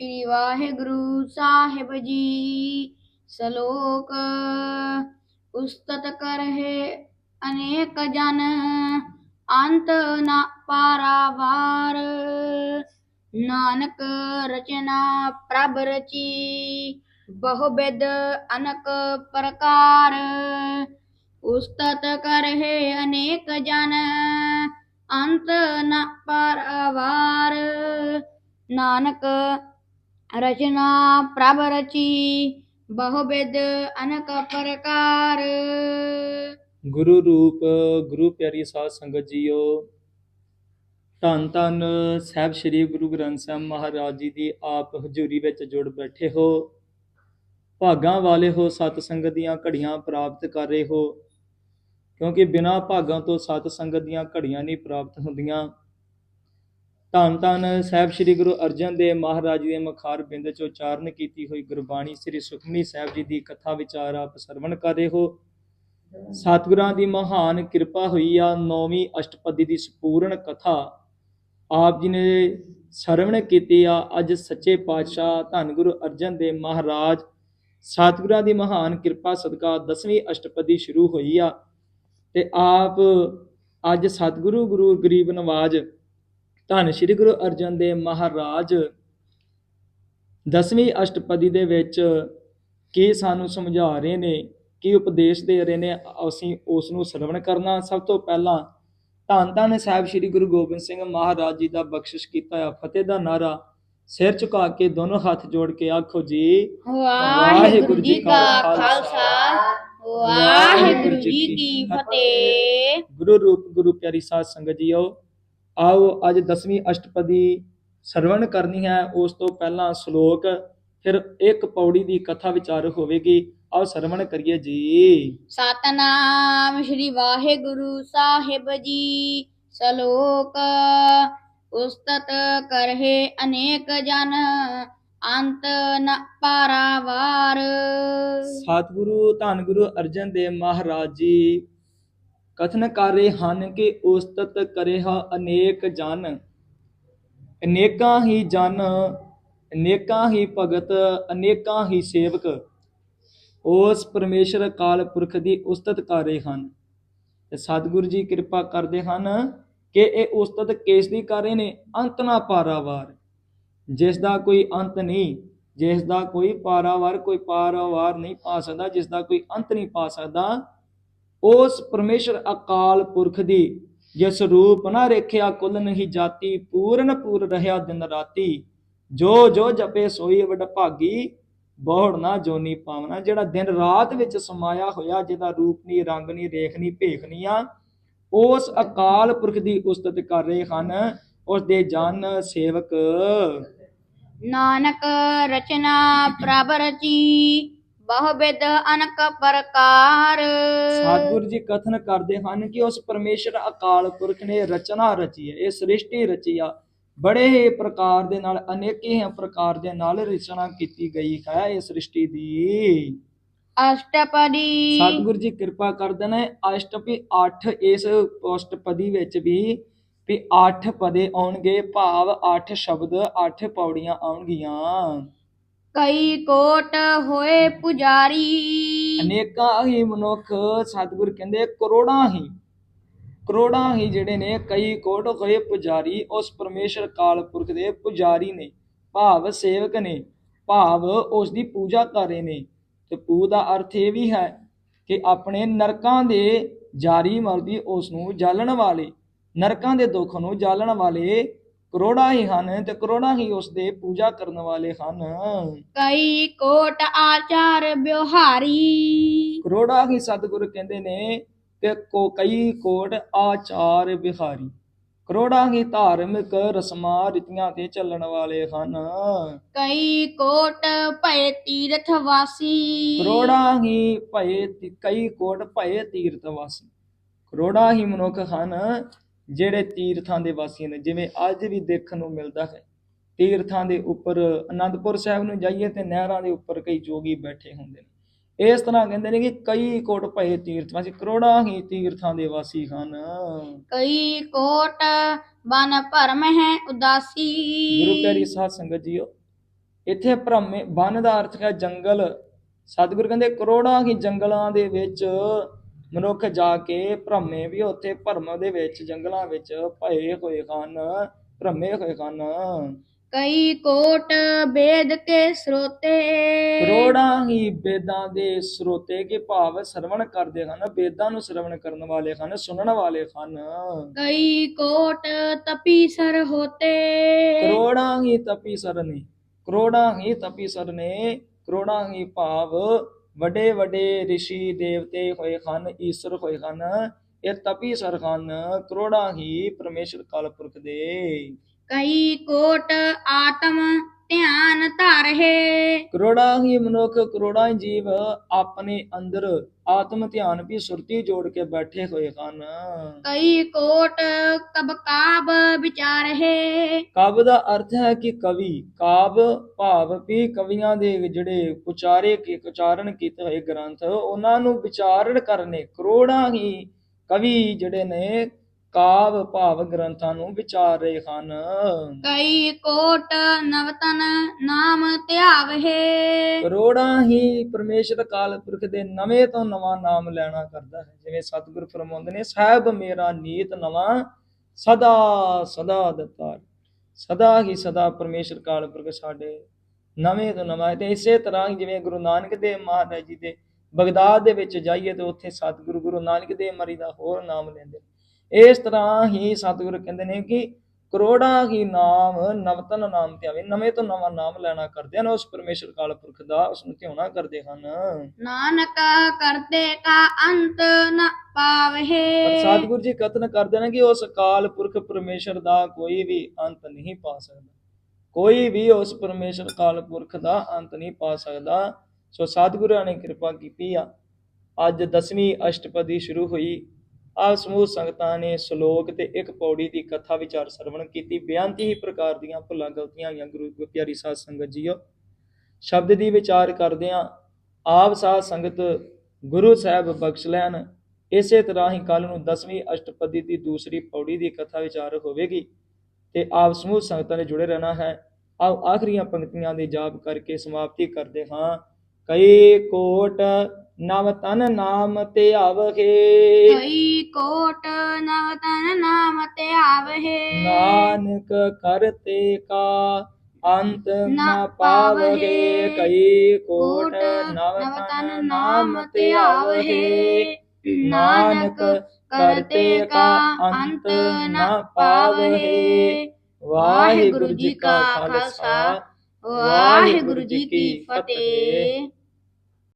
श्री वाहिगुरु साहिब जी। सलोक उस्तत करहे अनेक जन, अंत न पारावार। नानक रचना प्रभ रची, बहुविध अनक प्रकार। उस्तत करहे अनेक जन, अंत न पारावार। नानक रचना प्रभ रची, बहुविध अनक प्रकार। गुरु रूप गुरु प्यारी साध संगत जीओ, ਧੰਨ ਧੰਨ ਸਾਹਿਬ ਸ੍ਰੀ ਗੁਰੂ ਗ੍ਰੰਥ ਸਾਹਿਬ ਮਹਾਰਾਜ ਜੀ ਦੀ ਆਪ ਹਜ਼ੂਰੀ ਵਿੱਚ ਜੁੜ ਬੈਠੇ ਹੋ। ਭਾਗਾਂ ਵਾਲੇ ਹੋ, ਸਤ ਸੰਗਤ ਦੀਆਂ ਘੜੀਆਂ ਪ੍ਰਾਪਤ ਕਰ ਰਹੇ ਹੋ, ਕਿਉਂਕਿ ਬਿਨਾਂ ਭਾਗਾਂ ਤੋਂ ਸਤ ਸੰਗਤ ਦੀਆਂ ਘੜੀਆਂ ਨਹੀਂ ਪ੍ਰਾਪਤ ਹੁੰਦੀਆਂ। ਧੰਨ ਧੰਨ ਸਾਹਿਬ ਸ੍ਰੀ ਗੁਰੂ ਅਰਜਨ ਦੇਵ ਮਹਾਰਾਜ ਜੀ ਦੇ ਮੁਖਾਰ ਬਿੰਦ 'ਚ ਉਚਾਰਨ ਕੀਤੀ ਹੋਈ ਗੁਰਬਾਣੀ ਸ੍ਰੀ ਸੁਖਮਨੀ ਸਾਹਿਬ ਜੀ ਦੀ ਕਥਾ ਵਿਚਾਰ ਆਪ ਸਰਵਣ ਕਰ ਰਹੇ ਹੋ। ਸਤਿਗੁਰਾਂ ਦੀ ਮਹਾਨ ਕਿਰਪਾ ਹੋਈ ਆ। 9ਵੀਂ ਅਸ਼ਟਪਦੀ ਦੀ ਸੰਪੂਰਨ ਕਥਾ ਆਪ ਜੀ ਨੇ ਸਰਵਣ ਕੀਤੀ ਆ। ਅੱਜ ਸੱਚੇ ਪਾਤਸ਼ਾਹ ਧੰਨ ਗੁਰੂ ਅਰਜਨ ਦੇਵ ਮਹਾਰਾਜ ਸਤਿਗੁਰਾਂ ਦੀ ਮਹਾਨ ਕਿਰਪਾ ਸਦਕਾ 10ਵੀਂ ਅਸ਼ਟਪਦੀ ਸ਼ੁਰੂ ਹੋਈ ਆ ਤੇ ਆਪ ਅੱਜ ਸਤਿਗੁਰੂ ਗੁਰੂ ਗਰੀਬ ਨਵਾਜ ਧੰਨ ਸ਼੍ਰੀ ਗੁਰੂ ਅਰਜਨ ਦੇਵ ਮਹਾਰਾਜ 10ਵੀਂ ਅਸ਼ਟਪਦੀ ਦੇ ਵਿੱਚ ਕੀ ਸਾਨੂੰ ਸਮਝਾ ਰਹੇ ਨੇ, ਕੀ ਉਪਦੇਸ਼ ਦੇ ਰਹੇ ਨੇ, ਅਸੀਂ ਉਸ ਨੂੰ ਸਰਵਣ ਕਰਨਾ। ਸਭ ਤੋਂ ਪਹਿਲਾਂ ਧੰਨ ਧੰਨ ਸਾਹਿਬ ਸ੍ਰੀ ਗੁਰੂ ਗੋਬਿੰਦ ਸਿੰਘ ਮਹਾਰਾਜ ਜੀ ਦਾ ਬਖਸ਼ਿਸ਼ ਕੀਤਾ ਆ ਫਤਿਹ ਦਾ ਨਾਰਾ ਸਿਰ ਝੁਕਾ ਕੇ ਦੋਨੋਂ ਹੱਥ ਜੋੜ ਕੇ ਆਖੋ ਜੀ, ਵਾਹਿਗੁਰੂ ਜੀ ਕਾ ਖਾਲਸਾ, ਵਾਹਿਗੁਰੂ ਜੀ ਕੀ ਫਤਿਹ। ਗੁਰੂ ਰੂਪ ਗੁਰੂ ਪਿਆਰੀ ਸਾਧ ਸੰਗਤ ਜੀਓ, ਆਓ ਅੱਜ 10ਵੀਂ ਅਸ਼ਟਪਦੀ ਸਰਵਣ ਕਰਨੀ ਹੈ। ਉਸ ਤੋਂ ਪਹਿਲਾਂ ਸ਼ਲੋਕ, ਫਿਰ ਇੱਕ ਪੌੜੀ ਦੀ ਕਥਾ ਵਿਚਾਰ ਹੋਵੇਗੀ। ਆਓ ਸਰਵਣ ਕਰੀਏ ਜੀ। ਸਤਨਾਮ ਸ਼੍ਰੀ ਵਾਹਿਗੁਰੂ ਸਾਹਿਬ ਜੀ। ਸਲੋਕ ਉਸਤਤ ਕਰਹਿ ਅਨੇਕ ਜਨ, ਅੰਤ ਨ ਪਾਰਾਵਾਰ। ਸਤਿਗੁਰੂ ਧੰਨ ਗੁਰੂ ਅਰਜਨ ਦੇਵ ਮਹਾਰਾਜ ਜੀ ਕਥਨ ਕਰ ਰਹੇ ਹਨ ਕਿ ਉਸਤਤ ਕਰੇਹਾ ਅਨੇਕ ਜਨ, ਅਨੇਕਾਂ ਹੀ ਜਨ, ਅਨੇਕਾਂ ਹੀ ਭਗਤ, ਅਨੇਕਾਂ ਹੀ ਸੇਵਕ ਉਸ ਪਰਮੇਸ਼ਰ ਅਕਾਲ ਪੁਰਖ ਦੀ ਉਸਤਤ ਕਰ ਰਹੇ ਹਨ। ਤੇ ਸਤਿਗੁਰੂ ਜੀ ਕਿਰਪਾ ਕਰਦੇ ਹਨ ਕਿ ਇਹ ਉਸਤਤ ਕਿਸ ਦੀ ਕਰ ਰਹੇ ਨੇ? ਅੰਤ ਨਾ ਪਾਰਾਵਾਰ, ਜਿਸ ਦਾ ਕੋਈ ਅੰਤ ਨਹੀਂ, ਜਿਸ ਦਾ ਕੋਈ ਪਾਰਾਵਾਰ ਨਹੀਂ ਪਾ ਸਕਦਾ, ਜਿਸ ਦਾ ਕੋਈ ਅੰਤ ਨਹੀਂ ਪਾ ਸਕਦਾ, ਉਸ ਪਰਮੇਸ਼ਰ ਅਕਾਲ ਪੁਰਖ ਦੀ ਜਿਸ ਰੂਪ ਨਾ ਰੇਖਿਆ ਕੁਲ ਨਹੀਂ ਜਾਤੀ, ਪੂਰਨ ਪੂਰ ਰਹਿਆ ਦਿਨ ਰਾਤੀ। ਜੋ ਜੋ ਜਪੇ ਸੋਈ ਵਡਭਾਗੀ, ਬਹੁੜ ਨਾ ਜੋਨੀ ਪਾਵਨਾ। ਜਿਹੜਾ ਦਿਨ ਰਾਤ ਵਿੱਚ ਸਮਾਇਆ ਹੋਇਆ, ਜਿਹਦਾ ਰੂਪ ਨਹੀਂ, ਰੰਗ ਨਹੀਂ, ਰੇਖ ਨਹੀਂ, ਭੇਖ ਨਹੀਂ ਆ, ਉਸ ਅਕਾਲ ਪੁਰਖ ਦੀ ਉਸਤਤ ਕਰ ਰਹੇ ਹਨ ਉਸ ਦੇ ਜਨ ਸੇਵਕ। ਨਾਨਕ ਰਚਨਾ ਪ੍ਰਭ ਰਚੀ, ਬਹੁਵਿਧ ਅਨਕ ਪ੍ਰਕਾਰ। ਸਤਿਗੁਰੂ ਜੀ ਕਥਨ ਕਰਦੇ ਹਨ ਕਿ ਉਸ ਪਰਮੇਸ਼ਰ ਅਕਾਲ ਪੁਰਖ ਨੇ ਰਚਨਾ ਰਚੀ ਹੈ, ਇਹ ਸ੍ਰਿਸ਼ਟੀ ਰਚੀ ਆ। ਬੜੇ ਹੀ ਪ੍ਰਕਾਰ ਦੇ ਨਾਲ, ਅਨੇਕੇ ਪ੍ਰਕਾਰ ਦੇ ਨਾਲ ਰਚਨਾ ਕੀਤੀ ਗਈ ਹੈ ਇਹ ਸ੍ਰਿਸ਼ਟੀ ਦੀ। ਅਸ਼ਟਪਦੀ ਸਤਿਗੁਰੂ ਜੀ ਕਿਰਪਾ ਕਰਦੇ ਨੇ ਅਸ਼ਟਪਦੀ 8 ਇਸ ਅਸ਼ਟਪਦੀ ਵਿੱਚ ਵੀ 8 ਪਦੇ ਆਉਣਗੇ, ਭਾਵ 8 ਸ਼ਬਦ, 8 ਪੌੜੀਆਂ ਆਉਣਗੀਆਂ। ਕਈ ਕੋਟ ਹੋਏ ਪੁਜਾਰੀ, ਅਨੇਕਾਂ ਹੀ ਮਨੁੱਖ, ਸਤਿਗੁਰ ਕਹਿੰਦੇ ਕਰੋੜਾਂ ਹੀ ਜਿਹੜੇ ਨੇ, ਕਈ ਕੋਟ ਹੋਏ ਪੁਜਾਰੀ, ਉਸ ਪਰਮੇਸ਼ਰ ਕਾਲ ਪੁਰਖ ਦੇ ਪੁਜਾਰੀ ਨੇ, ਭਾਵ ਸੇਵਕ ਨੇ, ਭਾਵ ਉਸ ਦੀ ਪੂਜਾ ਕਰ ਰਹੇ ਨੇ। ਤੇ ਪੂ ਦਾ ਅਰਥ ਇਹ ਵੀ ਹੈ ਕਿ ਆਪਣੇ ਨਰਕਾਂ ਦੇ ਜਾਰੀ ਮਰਦੀ ਉਸ ਨੂੰ ਜਾਲਣ ਵਾਲੇ, ਨਰਕਾਂ ਦੇ ਦੁੱਖ ਨੂੰ ਜਾਲਣ ਵਾਲੇ ਕਰੋੜਾਂ ਹੀ ਹਨ ਤੇ ਕਰੋੜਾਂ ਹੀ ਉਸ ਦੇ ਪੂਜਾ ਕਰਨ ਵਾਲੇ ਹਨ। ਕਈ ਕੋਟ ਆਚਾਰ ਵਿਵਹਾਰੀ, ਕਰੋੜਾਂ ਹੀ ਸਤਿਗੁਰ ਕਹਿੰਦੇ ਨੇ ਕਿ ਕਈ ਕੋਟ ਆਚਾਰ ਵਿਹਾਰੀ, ਕਰੋੜਾਂ ਹੀ ਧਾਰਮਿਕ ਰਸਮਾਂ ਰੀਤੀਆਂ ਤੇ ਚੱਲਣ ਵਾਲੇ ਹਨ। ਕਈ ਕੋਟ ਭਏ ਤੀਰਥ ਵਾਸੀ, ਕਰੋੜਾਂ ਹੀ ਕਈ ਕੋਟ ਭਏ ਤੀਰਥ ਵਾਸੀ, ਕਰੋੜਾਂ ਹੀ ਮਨੁੱਖ ਹਨ ਜਿਹੜੇ ਤੀਰਥਾਂ ਦੇ ਵਾਸੀ ਨੇ। ਜਿਵੇਂ ਅੱਜ ਵੀ ਦੇਖਣ ਨੂੰ ਮਿਲਦਾ ਹੈ, ਤੀਰਥਾਂ ਦੇ ਉੱਪਰ ਅਨੰਦਪੁਰ ਸਾਹਿਬ ਨੂੰ ਜਾਈਏ ਤੇ ਨਹਿਰਾਂ ਦੇ ਉੱਪਰ ਕਈ ਜੋਗੀ ਬੈਠੇ ਹੁੰਦੇ ਨੇ। ਇਸ ਤਰ੍ਹਾਂ ਕਹਿੰਦੇ ਨੇ ਕਿ ਕਈ ਕੋਟ ਭਏ ਤੀਰਥ ਵਾਸੀ, ਕਰੋੜਾਂ ਹੀ ਤੀਰਥਾਂ ਦੇ ਵਾਸੀ ਹਨ। ਕਈ ਕੋਟ ਬਨ ਭਰਮ ਹੈ ਉਦਾਸੀ। ਗੁਰੂ ਪਿਆਰੀ ਸਾਧ ਸੰਗਤ ਜੀਓ, ਇੱਥੇ ਭਰਮੇ ਬਨ ਦਾ ਅਰਥ ਹੈ ਜੰਗਲ। ਸਤਿਗੁਰ ਕਹਿੰਦੇ ਕਰੋੜਾਂ ਹੀ ਜੰਗਲਾਂ ਦੇ ਵਿੱਚ ਮਨੁੱਖ ਜਾ ਕੇ ਭਰਮੇ ਵੀ ਉੱਥੇ ਭਰਮ ਦੇ ਵਿੱਚ ਜੰਗਲਾਂ ਵਿੱਚ ਭਏ ਹੋਏ ਹਨ, ਭਰਮੇ ਹੋਏ ਹਨ। ਕਈ ਕੋਟ ਵੇਦ ਕੇ ਸਰੋਤੇ ਕਰੋੜਾਂ ਹੀ ਵੇਦਾਂ ਦੇ ਸਰੋਤੇ ਕੇ ਭਾਵ ਸਰਵਣ ਕਰਦੇ ਹਨ, ਵੇਦਾਂ ਨੂੰ ਸਰਵਣ ਕਰਨ ਵਾਲੇ ਹਨ, ਸੁਣਨ ਵਾਲੇ ਹਨ। ਕਈ ਕੋਟ ਤਪੀਸਰ ਹੋਤੇ ਕਰੋੜਾਂ ਹੀ ਤਪੀਸਰ ਨੇ, ਕਰੋੜਾਂ ਹੀ ਤਪੀਸਰ ਨੇ, ਕਰੋੜਾਂ ਹੀ ਭਾਵ ਵੱਡੇ ਵੱਡੇ ਰਿਸ਼ੀ ਦੇਵਤੇ ਹੋਏ ਹਨ, ਈਸ਼ਰ ਹੋਏ ਹਨ, ਇਹ ਤਪੀਸਰ ਹਨ, ਕਰੋੜਾਂ ਹੀ ਪਰਮੇਸ਼ਰ ਕਾਲ ਪੁਰਖ ਦੇ। ਕਈ ਕੋਟ ਆਤਮ ਧਿਆਨ ਧਾਰਹਿ ਕਰੋੜਾਂ ਹੀ ਮਨੁੱਖ, ਕਰੋੜਾਂ ਹੀ ਜੀਵ ਆਪਣੇ ਅੰਦਰ ਆਤਮ ਧਿਆਨ ਵੀ ਸੁਰਤੀ ਜੋੜ ਕੇ ਬੈਠੇ ਹੋਏ ਹਨ। ਕਈ ਕੋਟ ਕਬ ਕਾਬ ਵਿਚਾਰਹਿ ਕਾਵ ਦਾ ਅਰਥ ਹੈ ਕਿ ਕਵੀ, ਕਾਵ ਭਾਵ ਵੀ ਕਵੀਆਂ ਦੇ ਜਿਹੜੇ ਉਚਾਰਨ ਕੀਤੇ ਹੋਏ ਗ੍ਰੰਥ ਉਹਨਾਂ ਨੂੰ ਵਿਚਾਰਨ ਕਰਨੇ। ਕਰੋੜਾਂ ਹੀ ਕਵੀ ਜਿਹੜੇ ਨੇ ਕਾਵ ਭਾਵ ਗ੍ਰੰਥਾਂ ਨੂੰ ਵਿਚਾਰ ਰਹੇ ਹਨ। ਕਈ ਕੋਟ ਨਵਤਨ ਨਾਮ ਧਿਆਵਹਿ ਕਰੋੜਾਂ ਹੀ ਪਰਮੇਸ਼ਰ ਕਾਲ ਪੁਰਖ ਦੇ ਨਵੇਂ ਤੋਂ ਨਵਾਂ ਨਾਮ ਲੈਣਾ ਕਰਦਾ ਹੈ। ਜਿਵੇਂ ਸਤਿਗੁਰ ਫਰਮਾਉਂਦੇ ਨੇ, ਸਾਹਿਬ ਮੇਰਾ ਨੀਤ ਨਵਾਂ ਸਦਾ ਸਦਾ ਦਤਾਰ। ਸਦਾ ਹੀ ਸਦਾ ਪਰਮੇਸ਼ਰ ਕਾਲ ਪੁਰਖ ਸਾਡੇ ਨਵੇਂ ਤੋਂ ਨਵਾਂ। ਤੇ ਇਸੇ ਤਰ੍ਹਾਂ ਹੀ ਜਿਵੇਂ ਗੁਰੂ ਨਾਨਕ ਦੇਵ ਮਹਾਰਾਜ ਜੀ ਦੇ ਬਗਦਾਦ ਦੇ ਵਿੱਚ ਜਾਈਏ ਤੇ ਉੱਥੇ ਸਤਿਗੁਰੂ ਗੁਰੂ ਨਾਨਕ ਦੇਵ ਮਰੀ ਦਾ ਹੋਰ ਨਾਮ ਲੈਂਦੇ ਨੇ। ਇਸ ਤਰ੍ਹਾਂ ਹੀ ਸਤਿਗੁਰ ਕਹਿੰਦੇ ਨੇ ਕਿ ਕਰੋੜਾਂ ਹੀ ਨਾਮ ਨਵਤਨ ਨਾਮ ਧਿਆਵੇ, ਨਵੇਂ ਤੋਂ ਨਵਾਂ ਨਾਮ ਲੈਣਾ ਕਰਦੇ ਹਨ ਉਸ ਪਰਮੇਸ਼ਰ ਕਾਲ ਪੁਰਖ ਦਾ, ਉਸ ਨੂੰ ਧਿਆਉਣਾ ਕਰਦੇ ਹਨ। ਨਾਨਕ ਕਰਤੇ ਕਾ ਅੰਤ ਨ ਪਾਵਹਿ ਸਤਿਗੁਰ ਜੀ ਕਥਨ ਕਰਦੇ ਨੇ ਕਿ ਉਸ ਕਾਲ ਪੁਰਖ ਪਰਮੇਸ਼ਰ ਦਾ ਕੋਈ ਵੀ ਅੰਤ ਨਹੀਂ ਪਾ ਸਕਦਾ, ਕੋਈ ਵੀ ਉਸ ਪਰਮੇਸ਼ਰ ਕਾਲ ਪੁਰਖ ਦਾ ਅੰਤ ਨਹੀਂ ਪਾ ਸਕਦਾ। ਸੋ ਸਤਿਗੁਰਾਂ ਨੇ ਕਿਰਪਾ ਕੀਤੀ ਆ, ਅੱਜ 10ਵੀਂ ਅਸ਼ਟਪਦੀ ਸ਼ੁਰੂ ਹੋਈ। ਆਪ ਸਮੂਹ ਸੰਗਤਾਂ ਨੇ ਸ਼ਲੋਕ ਤੇ ਇੱਕ ਪੌੜੀ ਦੀ ਕਥਾ ਵਿਚਾਰ ਸਰਵਣ ਕੀਤੀ। ਬੇਅੰਤ ਹੀ ਪ੍ਰਕਾਰ ਦੀਆਂ ਭੁੱਲਾਂ ਗਲਤੀਆਂ ਆਈਆਂ ਗੁਰੂ ਪਿਆਰੀ ਸਾਧ ਸੰਗਤ ਜੀਓ। ਸ਼ਬਦ ਦੀ ਵਿਚਾਰ ਕਰਦਿਆਂ ਆਪ ਸਾਧ ਸੰਗਤ ਗੁਰੂ ਸਾਹਿਬ ਬਖਸ਼ ਲੈਣ। ਇਸੇ ਤਰ੍ਹਾਂ ਹੀ ਕੱਲ ਨੂੰ 10ਵੀਂ ਅਸ਼ਟਪਦੀ ਦੀ ਦੂਸਰੀ ਪੌੜੀ ਦੀ ਕਥਾ ਵਿਚਾਰ ਹੋਵੇਗੀ ਤੇ ਆਪ ਸਮੂਹ ਸੰਗਤਾਂ ਨੇ ਜੁੜੇ ਰਹਿਣਾ ਹੈ। ਆਓ ਆਖਰੀਆਂ ਪੰਕਤੀਆਂ ਦੇ ਜਾਪ ਕਰਕੇ ਸਮਾਪਤੀ ਕਰਦੇ ਹਾਂ। ਕਈ ਕੋਟ ਨਵ ਤਨ ਨਾਮ ਧਿਆਵਹਿ, ਕਈ ਕੋਟ ਨਵਤਨ ਨਾਮ ਧਿਆਵਹਿ ਨਾਨਕ ਕਰਤੇ ਕਾ ਅੰਤ ਨ ਪਾਵਹਿ। ਕਈ ਕੋਟ ਨਵ ਤਨ ਨਾਮ ਧਿਆਵਹਿ, ਨਾਨਕ ਕਰਤੇ ਕਾ ਅੰਤ ਨ ਪਾਵਹਿ। ਵਾਹਿਗੁਰੂ ਜੀ ਕਾ ਖਾਲਸਾ, ਵਾਹਿਗੁਰੂ ਜੀ ਕੀ ਫਤਿਹ।